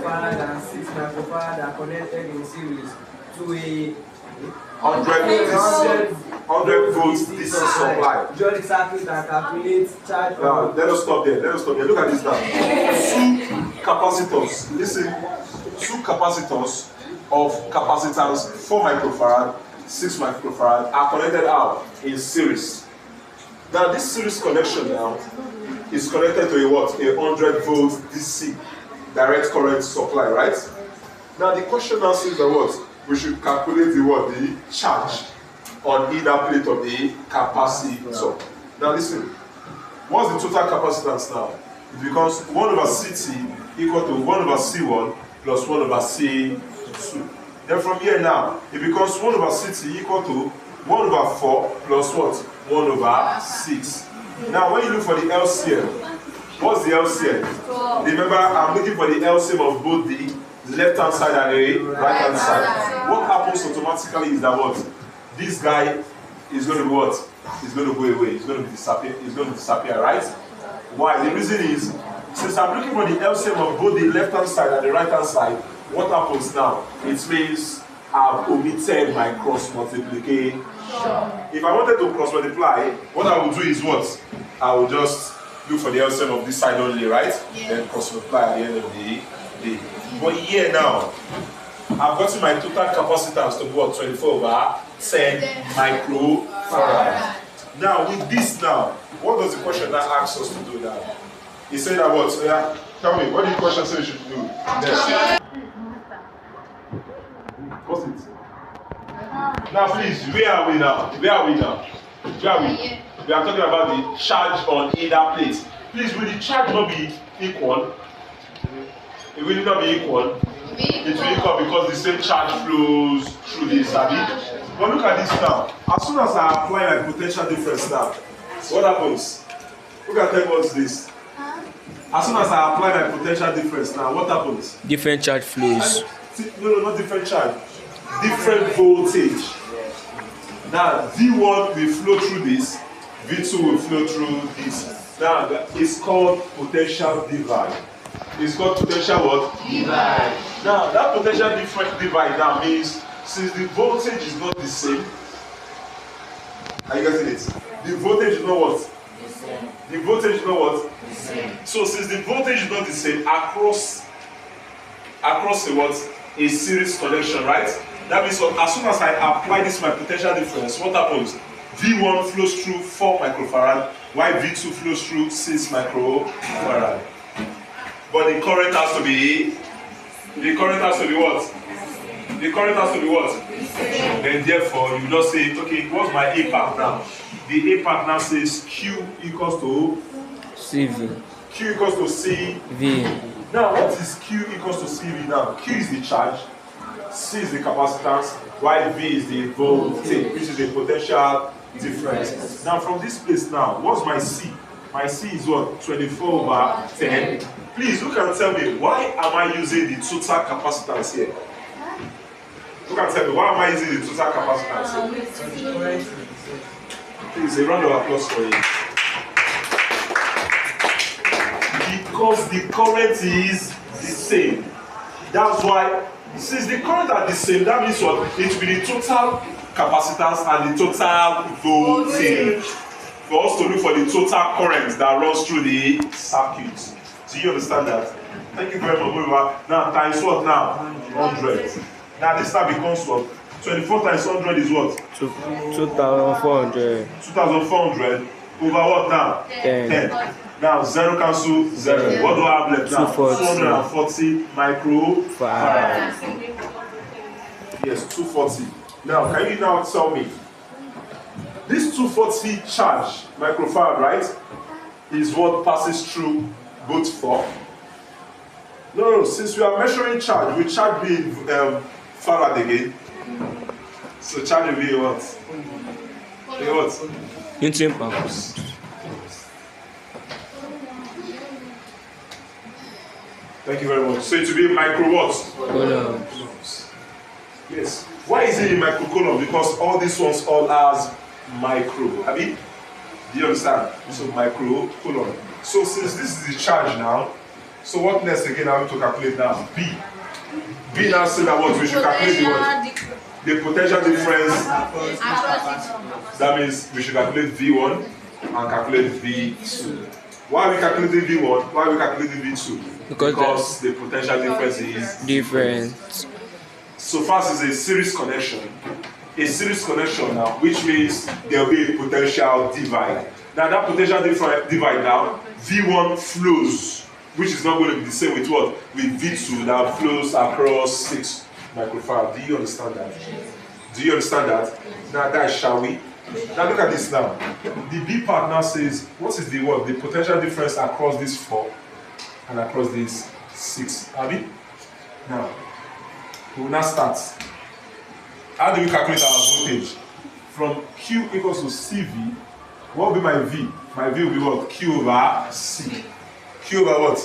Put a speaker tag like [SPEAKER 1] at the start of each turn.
[SPEAKER 1] microfarad and 6 microfarad are connected in series to a
[SPEAKER 2] 100 volts DC supply.
[SPEAKER 1] Draw the circuit and calculate charge.
[SPEAKER 2] Now, let us stop there. Look at this now. 2 capacitors. Listen, 2 capacitors of capacitance 4 microfarad, 6 microfarad are connected out in series. Now, this series connection now is connected to a what? A 100 volt DC direct current supply, right? Now, the question now says that what? We should calculate the what? The charge on either plate of the capacitor. Now listen, what's the total capacitance now? It becomes 1 over CT equal to 1 over C1 plus 1 over C2. Then from here now, it becomes 1 over CT equal to 1 over 4 plus what? 1 over 6. Now when you look for the LCM, what's the LCM? Remember, I'm looking for the LCM of both the left hand side and the right hand side. What happens automatically is that what? This guy is going to be what? He's going to go away. He's going to disappear, right? Why? The reason is, since I'm looking for the LCM of both the left hand side and the right hand side, what happens now? It means I've omitted my cross multiplication. If I wanted to cross multiply, what I will do is what? I will just look for the LCM of this side only, right? Then cross multiply at the end of the day. But here now, I've gotten my total capacitance to be what? 24 over 10 microfarad. Now, with this now, what does the question now ask us to do now? He said that what? So yeah, tell me, what did the question say we should do? Yes. What's it? Now, please, where are we now? We are talking about the charge on either plate. Please, will the charge not be equal? It will not be equal. It will equal because the same charge flows through this, Abi. But look at this now. As soon as I apply my potential difference now, what happens? Look at what's this. As soon as I apply my potential difference now, what happens?
[SPEAKER 3] Different charge flows.
[SPEAKER 2] No, not different charge. Different voltage. Now, V1 will flow through this, V2 will flow through this. Now, it's called potential divide. It's called potential what? Divide. Now, that potential divide now means since the voltage is not the same, are you getting it? The voltage is not what? The same. The voltage is not what? The same. So since the voltage is not the same across a what? A series connection, right? That means what, as soon as I apply this my potential difference, what happens? V1 flows through 4 microfarad, while V2 flows through 6 microfarad. But the current has to be what? The current has to be what? Then therefore you just say, okay, what's my A part now? The A part now says Q equals to
[SPEAKER 3] CV.
[SPEAKER 2] Q equals to CV. Now what is Q equals to CV now? Q is the charge, C is the capacitance, while V is the voltage, which is the potential difference. Now from this place now, what's my C? My C is what? 24 over 10. Please, who can tell me why am I using the total capacitance here? Who can tell me why am I using the total capacitance here? Please, a round of applause for it. Because the current is the same. That's why, since the current are the same, that means what? It will be the total capacitance and the total voltage. For us to look for the total current that runs through the circuit. Do you understand that? Thank you very much. Now times what now? 100. Now this now becomes what? 24 times 100 is what?
[SPEAKER 3] 2,400.
[SPEAKER 2] 2,400 over what now? 10. Now 0 cancel 0. What do I have left now? 240 microfarad. Yes, 240. Now can you now tell me? This 240 charge microfarad, right, is what passes through both 4. No, since we are measuring charge, we charge be farad again. So charge will be what? What?
[SPEAKER 3] Newton purpose.
[SPEAKER 2] Thank you very much. So it will be micro what? Yes. Why is it in microcoulomb? Because all these ones all has micro. Have you? Do you understand? So microcoulomb. So since this is the charge now, So what next again are we to calculate now? B. B now say that what? We should calculate the what? The potential difference. That means we should calculate V1 and calculate V2. Why are we calculating V1? Why are we calculating V2? Because the potential difference is
[SPEAKER 3] different.
[SPEAKER 2] so fast is a series connection. A series connection now, which means there will be a potential divide. Now that potential divide now, V1 flows, which is not going to be the same with what? With V2 that flows across 6 microfarad. Do you understand that? Do you understand that? Now guys, shall we? Now look at this now. The B part now says, what is the what? The potential difference across this 4 and across this 6. Abi? Now, we will now start. How do we calculate our voltage? From Q equals to CV, what will be my V? My V will be what? Q over C. Q over what?